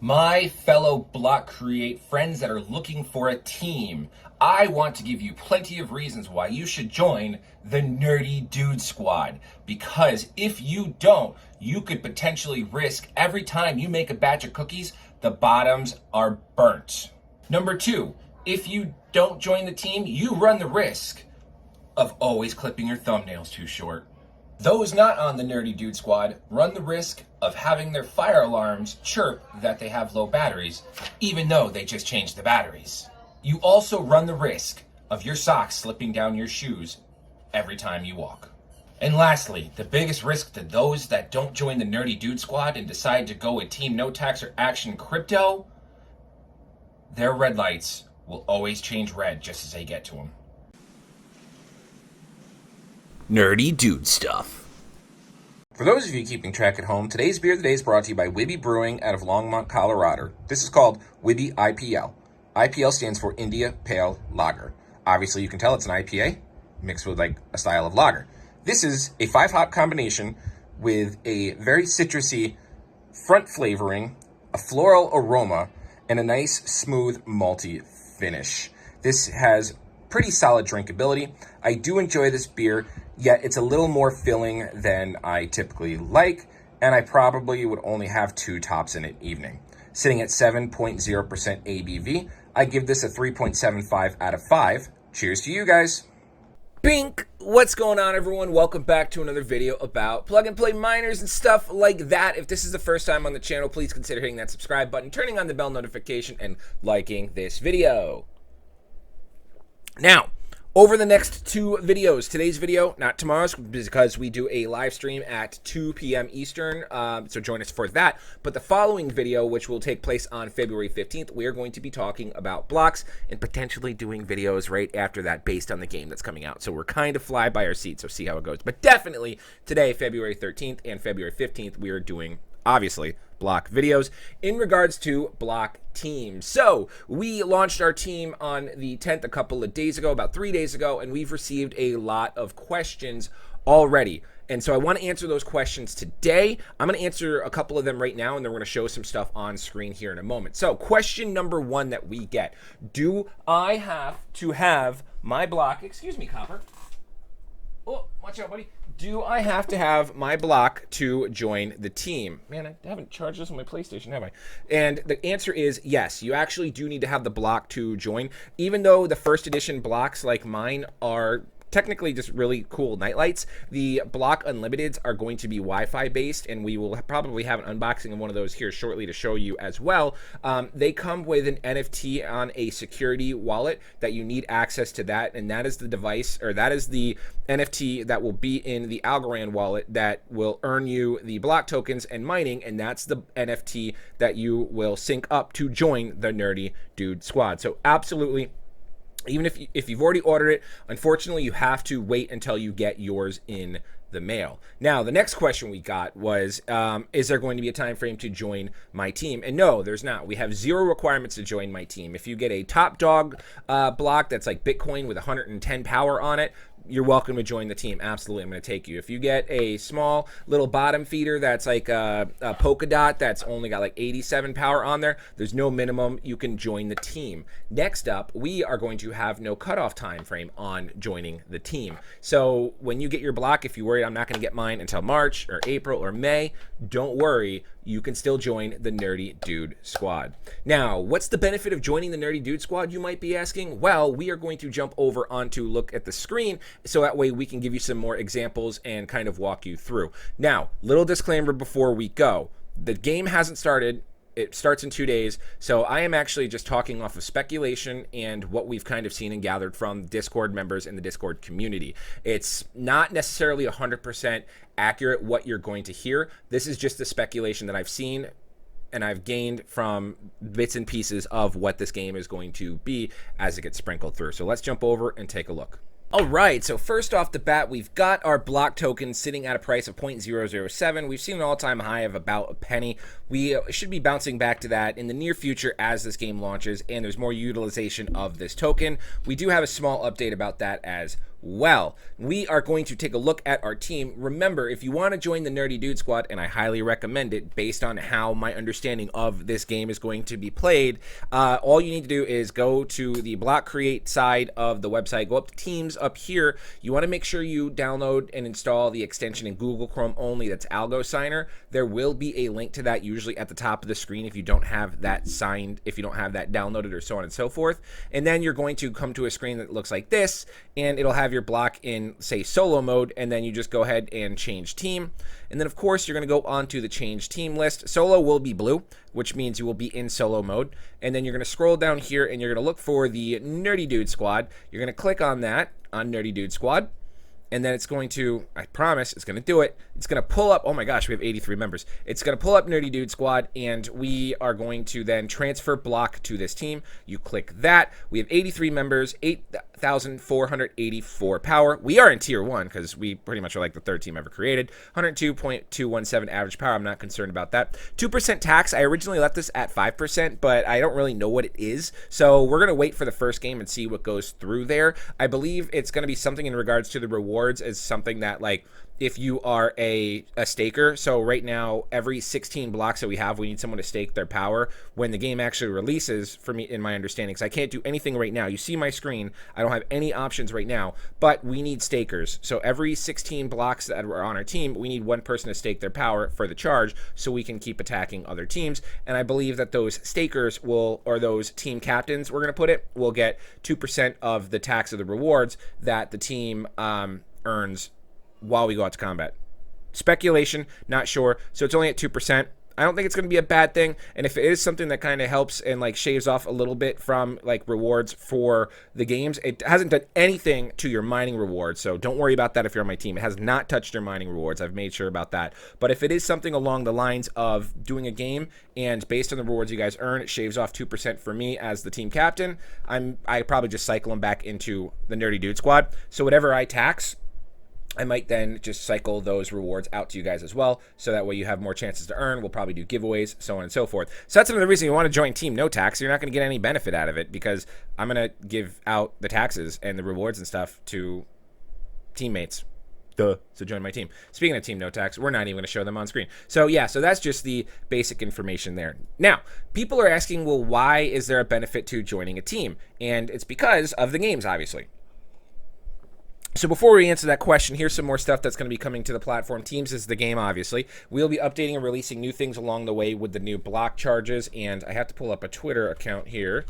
My fellow Blockcreate friends that are looking for a team, I want to give you plenty of reasons why you should join the Nerdy Dude Squad. Because if you don't, you could potentially risk every time you make a batch of cookies, the bottoms are burnt. Number two, if you don't join the team, you run the risk of always clipping your thumbnails too short. Those not on the Nerdy Dude Squad run the risk of having their fire alarms chirp that they have low batteries, even though they just changed the batteries. You also run the risk of your socks slipping down your shoes every time you walk. And lastly, the biggest risk to those that don't join the Nerdy Dude Squad and decide to go with Team No Tax or Action Crypto, their red lights will always change red just as they get to them. Nerdy Dude Stuff. For those of you keeping track at home, today's beer of the day is brought to you by YLDY Brewing out of Longmont, Colorado. This is called YLDY IPL. IPL stands for India Pale Lager. Obviously, you can tell it's an IPA mixed with like a style of lager. This is a 5-hop combination with a very citrusy front flavoring, a floral aroma, and a nice smooth malty finish. This has pretty solid drinkability. I do enjoy this beer, yet it's a little more filling than I typically like, and I probably would only have 2 tops in an evening. Sitting at 7.0% ABV, I give this a 3.75 out of 5. Cheers to you guys. Bink! What's going on, everyone? Welcome back to another video about plug and play miners and stuff like that. If this is the first time on the channel, please consider hitting that subscribe button, turning on the bell notification, and liking this video. Now, over the next 2 videos, today's video, not tomorrow's, because we do a live stream at 2 p.m. Eastern, so join us for that. But the following video, which will take place on February 15th, we are going to be talking about blocks and potentially doing videos right after that based on the game that's coming out. So we're kind of fly by our seat, so see how it goes. But definitely today, February 13th and February 15th, we are doing, obviously, block videos in regards to block teams. So we launched our team on the 10th a couple of days ago, about 3 days ago, and we've received a lot of questions already. And so I want to answer those questions today. I'm going to answer a couple of them right now, and then we're going to show some stuff on screen here in a moment. So question number 1 that we get: do I have to have my block, excuse me, Copper. Oh, watch out, buddy. Do I have to have my block to join the team? Man, I haven't charged this on my PlayStation, have I? And the answer is yes. You actually do need to have the block to join. Even though the first edition blocks like mine are technically just really cool nightlights, the block unlimiteds are going to be Wi-Fi based, and we will probably have an unboxing of one of those here shortly to show you as well. They come with an NFT on a security wallet that you need access to that, and that is the device, or that is the NFT that will be in the Algo wallet that will earn you the block tokens and mining, and that's the NFT that you will sync up to join the Nerdy Dude Squad. So absolutely, even if you've already ordered it, unfortunately, you have to wait until you get yours in the mail. Now, the next question we got was, is there going to be a time frame to join my team? And no, there's not. We have 0 requirements to join my team. If you get a top dog block that's like Bitcoin with 110 power on it, you're welcome to join the team. Absolutely, I'm going to take you. If you get a small little bottom feeder that's like a polka dot that's only got like 87 power on there, there's no minimum. You can join the team. Next up, we are going to have no cutoff time frame on joining the team. So when you get your block, if you worry I'm not going to get mine until March or April or May, don't worry. You can still join the Nerdy Dude Squad. Now, what's the benefit of joining the Nerdy Dude Squad, you might be asking? Well, we are going to jump over onto look at the screen, so that way we can give you some more examples and kind of walk you through. Now, little disclaimer before we go. The game hasn't started. It starts in 2 days, so I am actually just talking off of speculation and what we've kind of seen and gathered from Discord members in the Discord community. It's not necessarily 100% accurate what you're going to hear. This is just the speculation that I've seen and I've gained from bits and pieces of what this game is going to be as it gets sprinkled through. So let's jump over and take a look. All right, so first off the bat, we've got our block token sitting at a price of 0.007. We've seen an all-time high of about a penny. We should be bouncing back to that in the near future as this game launches and there's more utilization of this token. We do have a small update about that as Well, we are going to take a look at our team. Remember, if you want to join the Nerdy Dude Squad, and I highly recommend it based on how my understanding of this game is going to be played, all you need to do is go to the Blockcreate side of the website, go up to Teams up here. You want to make sure you download and install the extension in Google Chrome only. That's Algo Signer. There will be a link to that usually at the top of the screen if you don't have that signed, if you don't have that downloaded or so on and so forth. And then you're going to come to a screen that looks like this, and it'll have your block in, say, solo mode, and then you just go ahead and change team. And then, of course, you're going to go onto the change team list. Solo will be blue, which means you will be in solo mode. And then you're going to scroll down here, and you're going to look for the Nerdy Dude Squad. You're going to click on that, on Nerdy Dude Squad. And then it's going to, I promise, it's going to do it. It's going to pull up, oh my gosh, we have 83 members. It's going to pull up Nerdy Dude Squad, and we are going to then transfer block to this team. You click that. We have 83 members, 8,484 power. We are in tier 1 because we pretty much are like the third team ever created. 102.217 average power. I'm not concerned about that. 2% tax. I originally left this at 5%, but I don't really know what it is. So we're going to wait for the first game and see what goes through there. I believe it's going to be something in regards to the rewards as something that, like, if you are a staker, so right now every 16 blocks that we have, we need someone to stake their power when the game actually releases, for me, in my understanding, because I can't do anything right now. You see my screen, I don't have any options right now, but we need stakers. So every 16 blocks that are on our team, we need one person to stake their power for the charge so we can keep attacking other teams. And I believe that those stakers will, or those team captains, we're going to put it, will get 2% of the tax of the rewards that the team earns while we go out to combat. Speculation, not sure. So it's only at 2%. I don't think it's going to be a bad thing. And if it is something that kind of helps and like shaves off a little bit from like rewards for the games, it hasn't done anything to your mining rewards. So don't worry about that if you're on my team. It has not touched your mining rewards. I've made sure about that. But if it is something along the lines of doing a game and based on the rewards you guys earn, it shaves off 2% for me as the team captain, I probably just cycle them back into the Nerdy Dude Squad. So whatever I tax, I might then just cycle those rewards out to you guys as well, so that way you have more chances to earn. We'll probably do giveaways, so on and so forth. So that's another reason you want to join Team No Tax. You're not going to get any benefit out of it because I'm going to give out the taxes and the rewards and stuff to teammates. Duh. So join my team. Speaking of Team No Tax, we're not even going to show them on screen. So yeah, so that's just the basic information there. Now, people are asking, well, why is there a benefit to joining a team? And it's because of the games, obviously. So before we answer that question, here's some more stuff that's going to be coming to the platform. Teams is the game, obviously. We'll be updating and releasing new things along the way with the new block charges, and I have to pull up a Twitter account here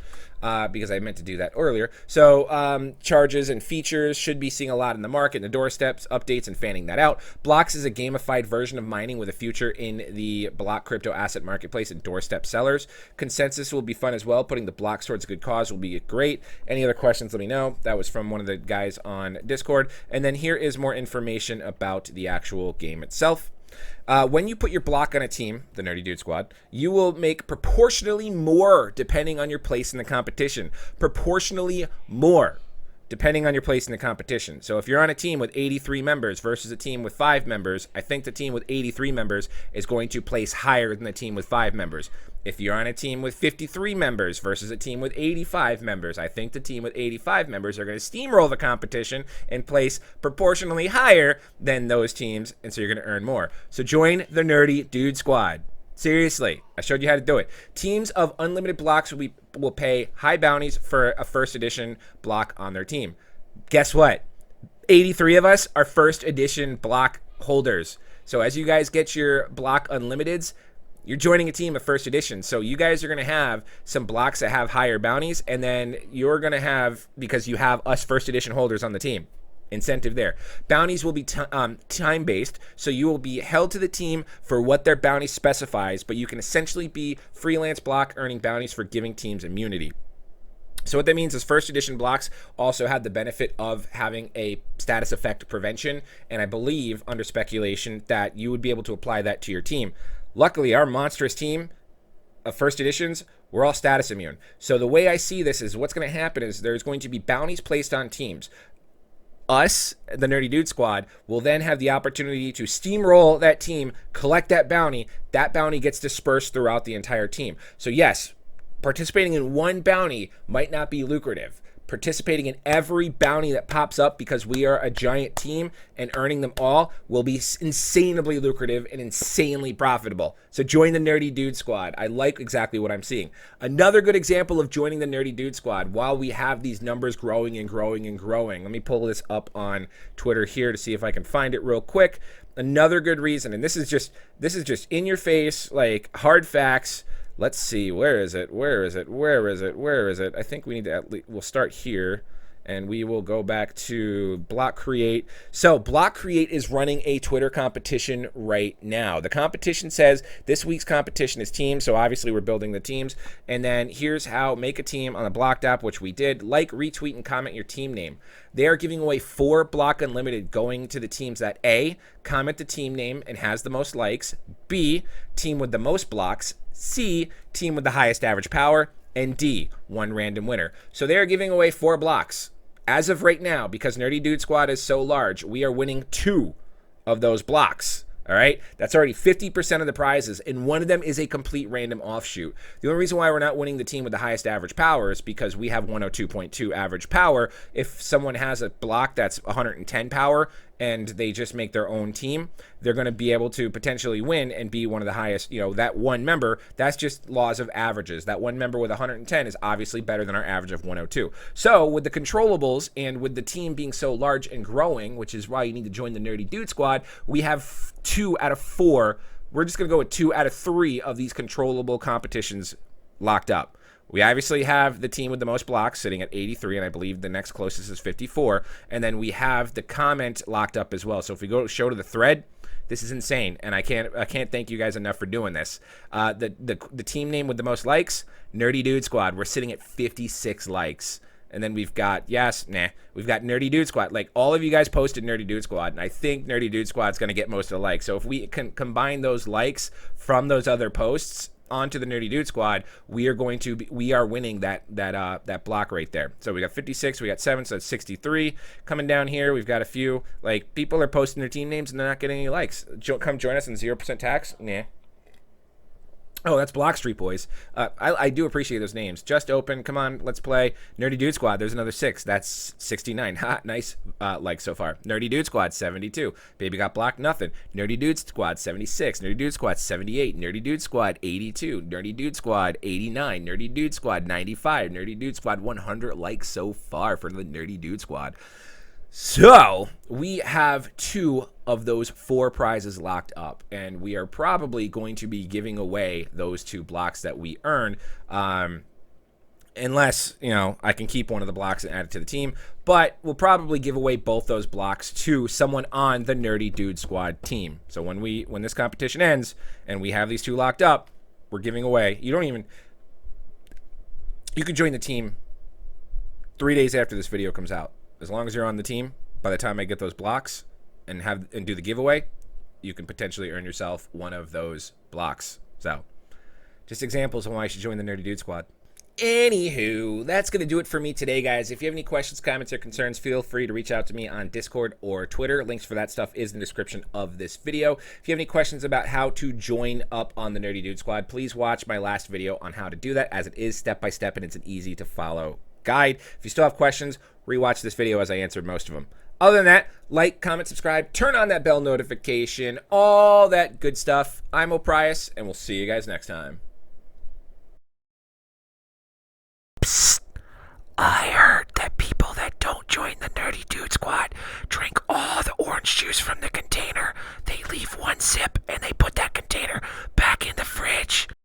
because I meant to do that earlier. So charges and features should be seeing a lot in the market, in the doorsteps, updates, and fanning that out. Blocks is a gamified version of mining with a future in the block crypto asset marketplace and doorstep sellers. Consensus will be fun as well. Putting the blocks towards a good cause will be great. Any other questions, let me know. That was from one of the guys on Discord. And then here is more information about the actual game itself. When you put your block on a team, the Nerdy Dude Squad, you will make proportionally more depending on your place in the competition. Proportionally more depending on your place in the competition. So if you're on a team with 83 members versus a team with 5 members, I think the team with 83 members is going to place higher than the team with 5 members. If you're on a team with 53 members versus a team with 85 members, I think the team with 85 members are going to steamroll the competition and place proportionally higher than those teams, and so you're going to earn more. So join the Nerdy Dude Squad. Seriously, I showed you how to do it. Teams of unlimited blocks will pay high bounties for a first edition block on their team. Guess what? 83 of us are first edition block holders. So as you guys get your block unlimiteds, you're joining a team of first edition. So you guys are going to have some blocks that have higher bounties, and then you're going to have, because you have us first edition holders on the team. Incentive there. Bounties will be time-based, so you will be held to the team for what their bounty specifies, but you can essentially be freelance block earning bounties for giving teams immunity. So what that means is first edition blocks also have the benefit of having a status effect prevention, and I believe, under speculation, that you would be able to apply that to your team. Luckily, our monstrous team of first editions, we're all status immune. So the way I see this is what's going to happen is there's going to be bounties placed on teams. Us, the Nerdy Dude Squad, will then have the opportunity to steamroll that team, collect that bounty. That bounty gets dispersed throughout the entire team. So yes, participating in one bounty might not be lucrative, participating in every bounty that pops up because we are a giant team, and earning them all will be insanely lucrative and insanely profitable. So join the Nerdy Dude Squad. I like exactly what I'm seeing. Another good example of joining the Nerdy Dude Squad while we have these numbers growing and growing and growing. Let me pull this up on Twitter here to see if I can find it real quick. Another good reason, and this is just in your face, like hard facts. Let's see, where is it? I think we need to we'll start here, and we will go back to Blockcreate. So Blockcreate is running a Twitter competition right now. The competition says this week's competition is teams, so obviously we're building the teams. And then here's how: make a team on the Blocked app, which we did. Like, retweet, and comment your team name. They are giving away 4 Block Unlimited going to the teams that A, comment the team name and has the most likes, B, team with the most blocks, C, team with the highest average power, and D, 1 random winner. So they are giving away 4 blocks. As of right now, because Nerdy Dude Squad is so large, we are winning 2 of those blocks. All right, that's already 50% of the prizes, and one of them is a complete random offshoot. The only reason why we're not winning the team with the highest average power is because we have 102.2 average power. If someone has a block that's 110 power and they just make their own team, they're going to be able to potentially win and be one of the highest, that one member. That's just laws of averages. That one member with 110 is obviously better than our average of 102. So with the controllables and with the team being so large and growing, which is why you need to join the Nerdy Dude Squad, we have 2 out of 4. We're just going to go with 2 out of 3 of these controllable competitions locked up. We obviously have the team with the most blocks sitting at 83, and I believe the next closest is 54. And then we have the comment locked up as well. So if we go show to the thread, this is insane, and I can't thank you guys enough for doing this. The team name with the most likes, Nerdy Dude Squad. We're sitting at 56 likes. And then we've got, we've got Nerdy Dude Squad. Like, all of you guys posted Nerdy Dude Squad, and I think Nerdy Dude Squad's going to get most of the likes. So if we can combine those likes from those other posts onto the Nerdy Dude Squad, we are winning that block right there. So we got 56, we got 7, so that's 63. Coming down here, we've got a few, like, people are posting their team names and they're not getting any likes. Come join us in 0% tax. Nah. Oh, that's Block Street Boys. I do appreciate those names. Just Open, come on, let's play. Nerdy Dude Squad, there's another 6. That's 69. Ha, nice like so far. Nerdy Dude Squad, 72. Baby Got Blocked, nothing. Nerdy Dude Squad, 76. Nerdy Dude Squad, 78. Nerdy Dude Squad, 82. Nerdy Dude Squad, 89. Nerdy Dude Squad, 95. Nerdy Dude Squad, 100 likes so far for the Nerdy Dude Squad. So we have 2 of those 4 prizes locked up, and we are probably going to be giving away those 2 blocks that we earn, unless I can keep one of the blocks and add it to the team. But we'll probably give away both those blocks to someone on the Nerdy Dude Squad team. So when this competition ends and we have these 2 locked up, we're giving away. You can join the team 3 days after this video comes out. As long as you're on the team, by the time I get those blocks and do the giveaway, you can potentially earn yourself one of those blocks. So, just examples of why you should join the Nerdy Dude Squad. Anywho, that's going to do it for me today, guys. If you have any questions, comments, or concerns, feel free to reach out to me on Discord or Twitter. Links for that stuff is in the description of this video. If you have any questions about how to join up on the Nerdy Dude Squad, please watch my last video on how to do that, as it is step-by-step and it's an easy-to-follow guide. If you still have questions, rewatch this video as I answered most of them. Other than that, like, comment, subscribe, turn on that bell notification, all that good stuff. I'm Oprius, and we'll see you guys next time. Psst. I heard that people that don't join the Nerdy Dude Squad drink all the orange juice from the container. They leave one sip, and they put that container back in the fridge.